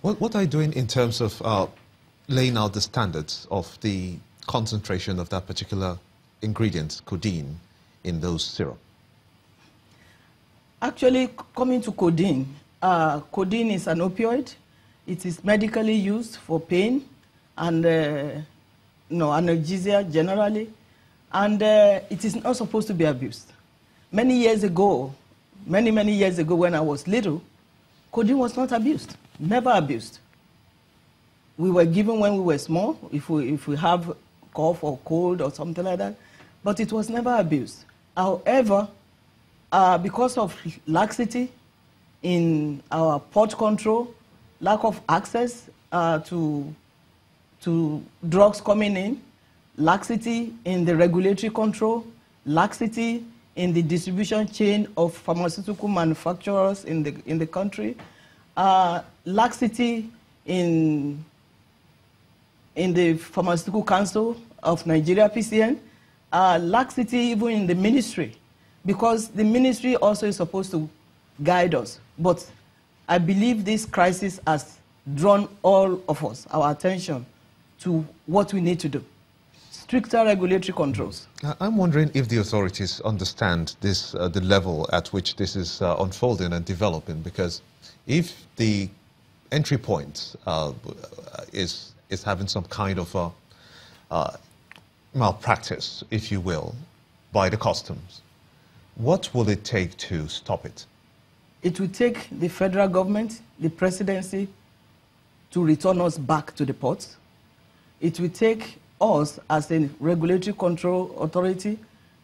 What are you doing in terms of laying out the standards of the concentration of that particular ingredient, codeine, in those syrup? Actually, coming to codeine, codeine is an opioid. It is medically used for pain and analgesia generally, and it is not supposed to be abused. Many years ago, many years ago when I was little, codeine was not abused, never abused. We were given when we were small, if we have cough or cold or something like that, but it was never abused. However, because of laxity in our port control, lack of access to drugs coming in, laxity in the regulatory control, laxity in the distribution chain of pharmaceutical manufacturers in the country, laxity in the Pharmaceutical Council of Nigeria, PCN, laxity even in the ministry, because the ministry also is supposed to guide us. But I believe this crisis has drawn all of us, our attention, to what we need to do. Stricter regulatory controls. I'm wondering if the authorities understand this, the level at which this is unfolding and developing, because if the entry point is having some kind of malpractice, if you will, by the customs, what will it take to stop it? It will take the federal government, the presidency, to return us back to the ports. It will take us as a regulatory control authority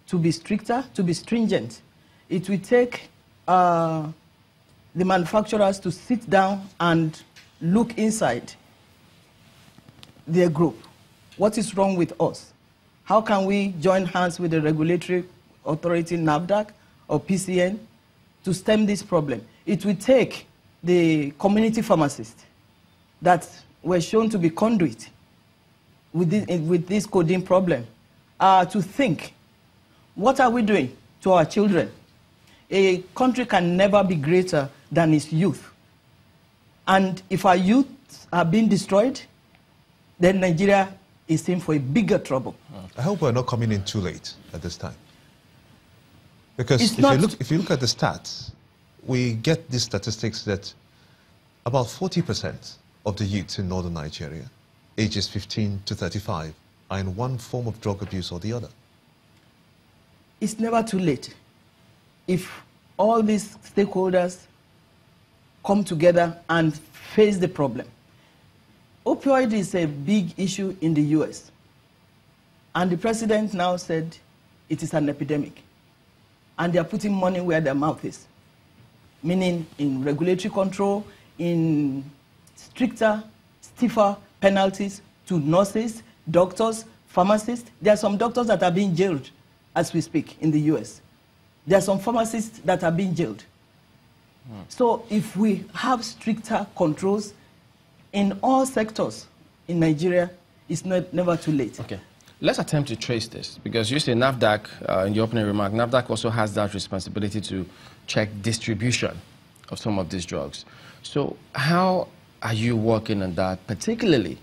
to be stricter, to be stringent. It will take the manufacturers to sit down and look inside their group. What is wrong with us? How can we join hands with the regulatory authority, NAFDAC or PCN, to stem this problem? It will take the community pharmacists that were shown to be conduit with this codeine problem to think, what are we doing to our children? A country can never be greater than its youth. And if our youth are being destroyed, then Nigeria is in for a bigger trouble. I hope we're not coming in too late at this time. Because if you look at the stats, we get these statistics that about 40% of the youth in northern Nigeria, ages 15 to 35, are in one form of drug abuse or the other. It's never too late. If all these stakeholders come together and face the problem. Opioid is a big issue in the US. And the president now said it is an epidemic. And they are putting money where their mouth is, meaning in regulatory control, in stricter, stiffer penalties to nurses, doctors, pharmacists. There are some doctors that are being jailed as we speak in the US. There are some pharmacists that are being jailed. So if we have stricter controls in all sectors in Nigeria, it's never too late. Okay. Let's attempt to trace this, because you say NAFDAC, in your opening remark, NAFDAC also has that responsibility to check distribution of some of these drugs. So how are you working on that, particularly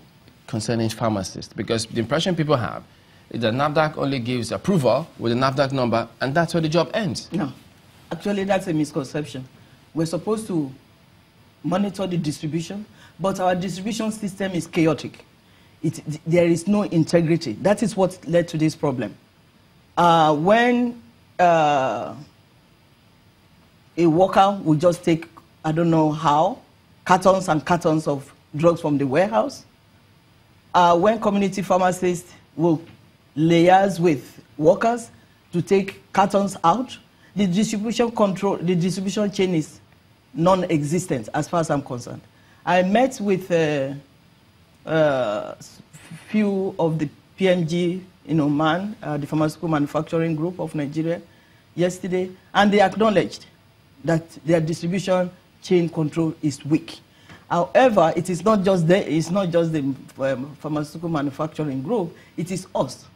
concerning pharmacists? Because the impression people have is that NAFDAC only gives approval with a NAFDAC number, and that's where the job ends. No. Actually, that's a misconception. We're supposed to monitor the distribution, but our distribution system is chaotic. There is no integrity. That is what led to this problem. When a worker will just take, I don't know how, cartons and cartons of drugs from the warehouse, when community pharmacists will liaise with workers to take cartons out, the distribution control, the distribution chain is non-existent as far as I'm concerned. I met with few of the PMG in Oman, the Pharmaceutical Manufacturing Group of Nigeria, yesterday, and they acknowledged that their distribution chain control is weak. However, it is not just the Pharmaceutical Manufacturing Group, it is us.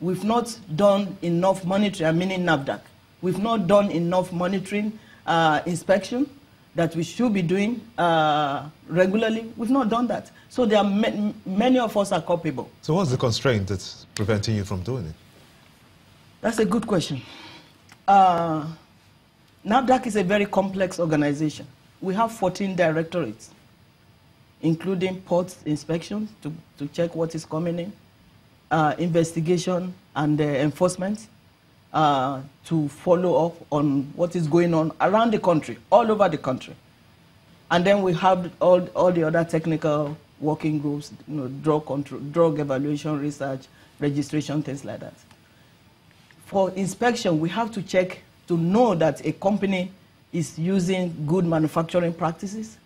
We've not done enough monitoring, meaning NAFDAC. We've not done enough monitoring, inspection that we should be doing regularly. We've not done that. So there are many of us are culpable. So what's the constraint that's preventing you from doing it? That's a good question. NAFDAC is a very complex organization. We have 14 directorates, including ports inspection to check what is coming in, investigation and enforcement to follow up on what is going on around the country, all over the country. And then we have all the other technical working groups, drug control, drug evaluation, research, registration, things like that. For inspection, we have to check to know that a company is using good manufacturing practices.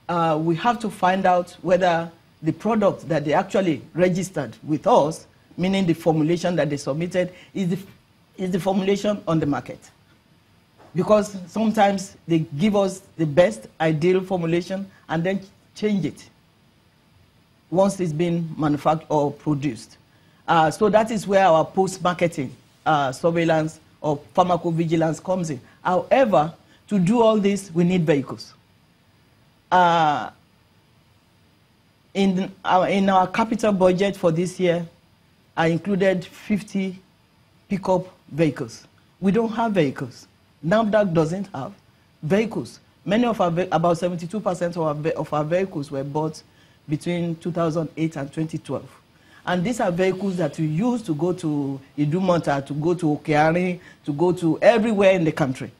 We have to find out whether the product that they actually registered with us, meaning the formulation that they submitted, is the formulation on the market. Because sometimes they give us the best ideal formulation and then change it once it's been manufactured or produced. So that is where our post-marketing surveillance or pharmacovigilance comes in. However, to do all this, we need vehicles. In our capital budget for this year, I included 50 pickup vehicles. We don't have vehicles. NAFDAC doesn't have vehicles. Many of our, about 72% of our vehicles were bought between 2008 and 2012. And these are vehicles that we use to go to Idumota, to go to Okeari, to go to everywhere in the country.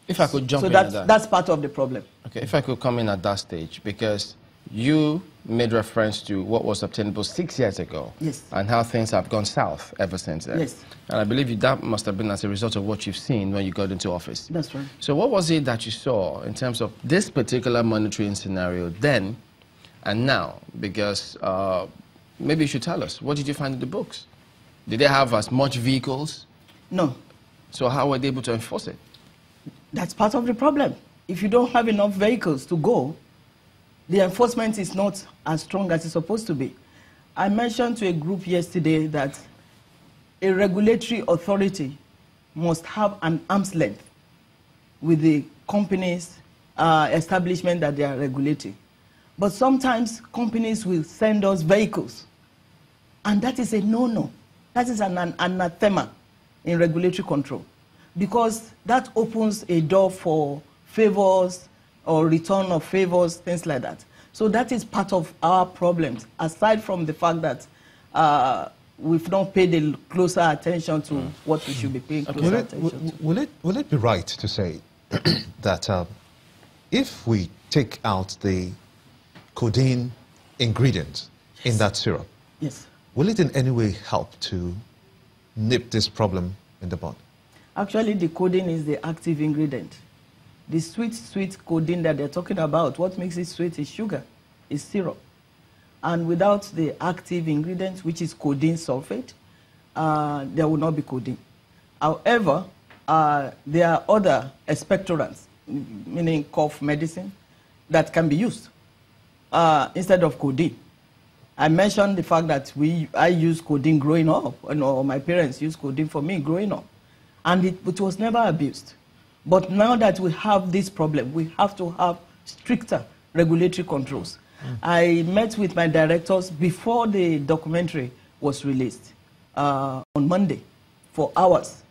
If I could jump in that's part of the problem. Okay, if I could come in at that stage, because you made reference to what was obtainable 6 years ago. Yes. And how things have gone south ever since then. Yes. And I believe that must have been as a result of what you've seen when you got into office. That's right. So what was it that you saw in terms of this particular monitoring scenario then and now? Because maybe you should tell us, what did you find in the books? Did they have as much vehicles? No. So how were they able to enforce it? That's part of the problem. If you don't have enough vehicles to go, the enforcement is not as strong as it's supposed to be. I mentioned to a group yesterday that a regulatory authority must have an arm's length with the companies' establishment that they are regulating. But sometimes companies will send us vehicles, and that is a no-no. That is an anathema in regulatory control, because that opens a door for favors or return of favors, things like that. So that is part of our problems, aside from the fact that we've not paid a closer attention to what we should be paying closer attention to. Will it be right to say that if we take out the codeine ingredient in that syrup, yes, will it in any way help to nip this problem in the bud? Actually, the codeine is the active ingredient. The sweet codeine that they're talking about, what makes it sweet is sugar, is syrup. And without the active ingredient, which is codeine sulfate, there will not be codeine. However, there are other expectorants, meaning cough medicine, that can be used instead of codeine. I mentioned the fact that I used codeine growing up, or my parents used codeine for me growing up, and it was never abused. But now that we have this problem, we have to have stricter regulatory controls. I met with my directors before the documentary was released on Monday for hours.